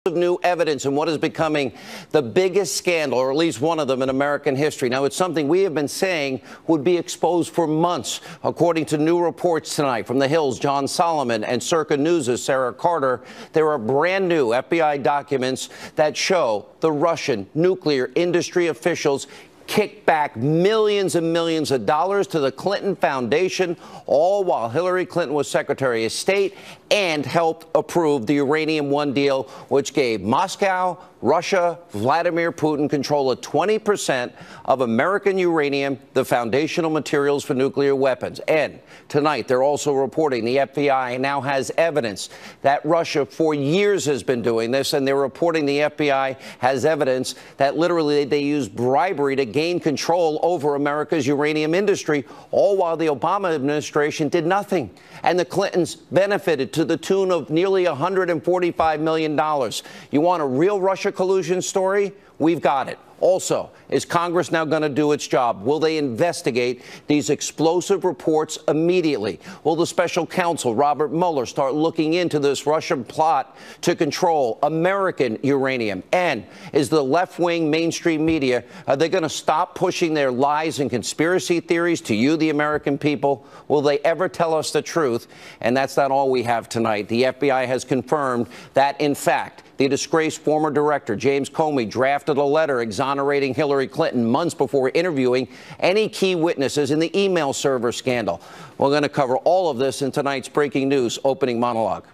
Of new evidence in what is becoming the biggest scandal, or at least one of them in American history. Now, it's something we have been saying would be exposed for months. According to new reports tonight from The Hill's John Solomon and Circa News' Sarah Carter, there are brand new FBI documents that show the Russian nuclear industry officials kicked back millions and millions of dollars to the Clinton Foundation, all while Hillary Clinton was Secretary of State and helped approve the Uranium One deal, which gave Moscow, Russia, Vladimir Putin control of 20% of American uranium, the foundational materials for nuclear weapons. And tonight, they're also reporting the FBI now has evidence that Russia for years has been doing this, and they're reporting the FBI has evidence that literally they used bribery to gain control over America's uranium industry, all while the Obama administration did nothing. And the Clintons benefited to the tune of nearly $145 million. You want a real Russia collusion story? We've got it. Also, is Congress now going to do its job? Will they investigate these explosive reports immediately? Will the special counsel, Robert Mueller, start looking into this Russian plot to control American uranium? And is the left-wing mainstream media, are they going to stop pushing their lies and conspiracy theories to you, the American people? Will they ever tell us the truth? And that's not all we have tonight. The FBI has confirmed that, in fact, the disgraced former director, James Comey, drafted a letter exonerating Hillary Clinton months before interviewing any key witnesses in the email server scandal. We're going to cover all of this in tonight's Breaking News opening monologue.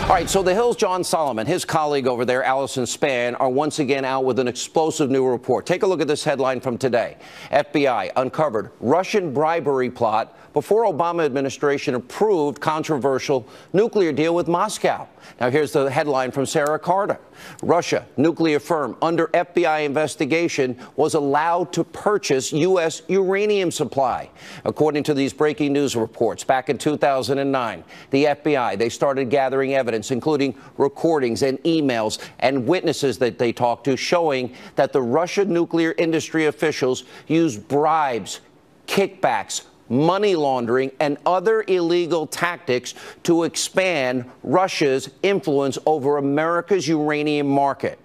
All right, so The Hill's John Solomon, his colleague over there, Allison Spann, are once again out with an explosive new report. Take a look at this headline from today. FBI uncovered Russian bribery plot before Obama administration approved controversial nuclear deal with Moscow. Now, here's the headline from Sarah Carter. Russia, nuclear firm under FBI investigation, was allowed to purchase U.S. uranium supply. According to these breaking news reports, back in 2009, the FBI, they started gathering evidence, including recordings and emails and witnesses that they talked to, showing that the Russian nuclear industry officials used bribes, kickbacks, money laundering, and other illegal tactics to expand Russia's influence over America's uranium market.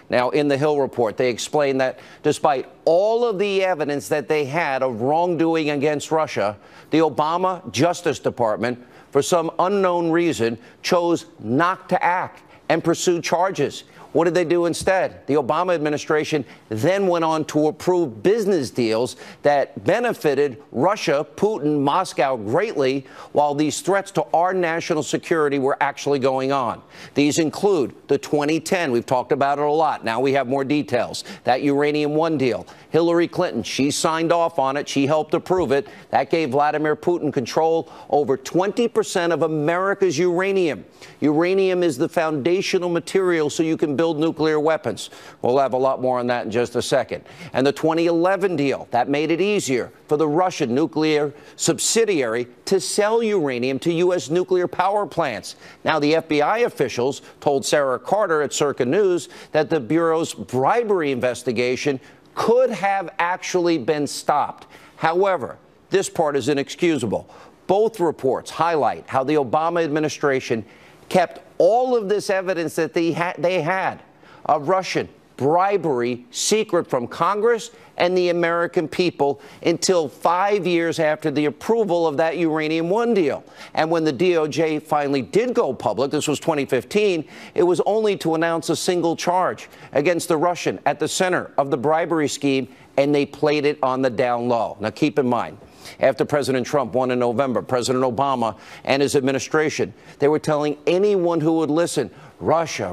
Now, in the Hill report, they explain that despite all of the evidence that they had of wrongdoing against Russia, the Obama Justice Department, for some unknown reason, chose not to act and pursue charges. What did they do instead? The Obama administration then went on to approve business deals that benefited Russia, Putin, Moscow greatly, while these threats to our national security were actually going on. These include the 2010, we've talked about it a lot, now we have more details, that Uranium One deal. Hillary Clinton, she signed off on it, she helped approve it. That gave Vladimir Putin control over 20% of America's uranium. Uranium is the foundational material so you can build nuclear weapons. We'll have a lot more on that in just a second. And the 2011 deal, that made it easier for the Russian nuclear subsidiary to sell uranium to U.S. nuclear power plants. Now, the FBI officials told Sarah Carter at Circa News that the Bureau's bribery investigation could have actually been stopped. However, this part is inexcusable. Both reports highlight how the Obama administration kept all of this evidence that they had of Russian bribery secret from Congress and the American people until 5 years after the approval of that Uranium One deal. And when the DOJ finally did go public, this was 2015, it was only to announce a single charge against the Russian at the center of the bribery scheme, and they played it on the down low. Now, keep in mind, after President Trump won in November, President Obama and his administration, they were telling anyone who would listen, Russia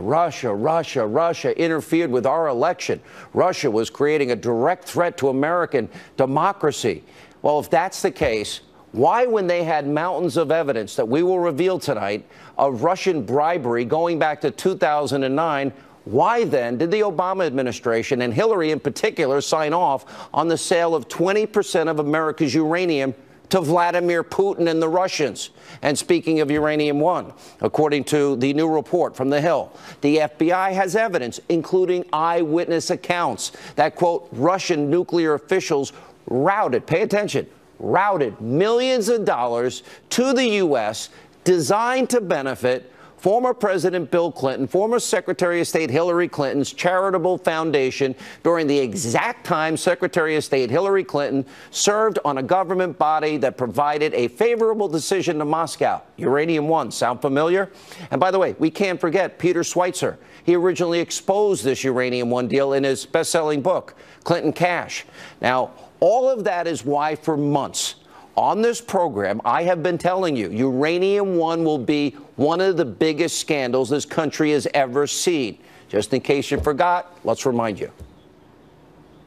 interfered with our election. Russia was creating a direct threat to American democracy. Well, if that's the case, why, when they had mountains of evidence that we will reveal tonight of Russian bribery going back to 2009, why then did the Obama administration, and Hillary in particular, sign off on the sale of 20% of America's uranium to Vladimir Putin and the Russians? And speaking of Uranium One, according to the new report from The Hill, the FBI has evidence, including eyewitness accounts, that, quote, Russian nuclear officials routed, pay attention, routed millions of dollars to the U.S. designed to benefit former President Bill Clinton, former Secretary of State Hillary Clinton's charitable foundation during the exact time Secretary of State Hillary Clinton served on a government body that provided a favorable decision to Moscow. Uranium One, sound familiar? And by the way, we can't forget Peter Schweitzer. He originally exposed this Uranium One deal in his best-selling book, Clinton Cash. Now, all of that is why for months on this program, I have been telling you, Uranium One will be one of the biggest scandals this country has ever seen. Just in case you forgot, let's remind you.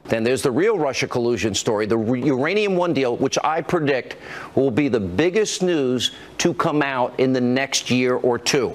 Then there's the real Russia collusion story, the Uranium One deal, which I predict will be the biggest news to come out in the next year or two.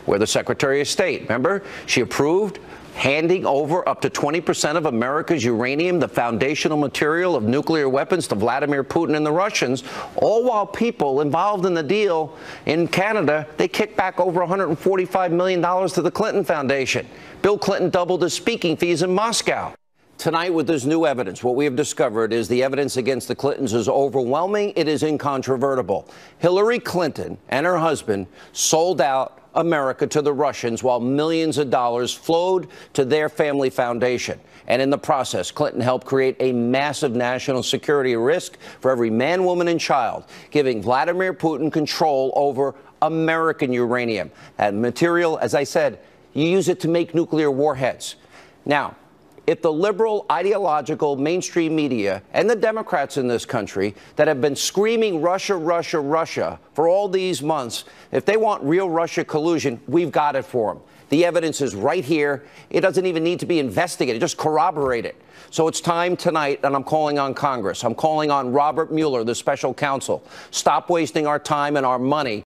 Where the Secretary of State, remember, she approved handing over up to 20% of America's uranium, the foundational material of nuclear weapons, to Vladimir Putin and the Russians, all while people involved in the deal in Canada, they kicked back over $145 million to the Clinton Foundation. Bill Clinton doubled his speaking fees in Moscow. Tonight, with this new evidence, what we have discovered is the evidence against the Clintons is overwhelming. It is incontrovertible. Hillary Clinton and her husband sold out America to the Russians while millions of dollars flowed to their family foundation. And in the process, Clinton helped create a massive national security risk for every man, woman, and child, giving Vladimir Putin control over American uranium. That material, as I said, you use it to make nuclear warheads. Now, if the liberal, ideological, mainstream media and the Democrats in this country that have been screaming Russia, Russia, Russia for all these months, if they want real Russia collusion, we've got it for them. The evidence is right here. It doesn't even need to be investigated. Just corroborate it. So it's time tonight, and I'm calling on Congress. I'm calling on Robert Mueller, the special counsel. Stop wasting our time and our money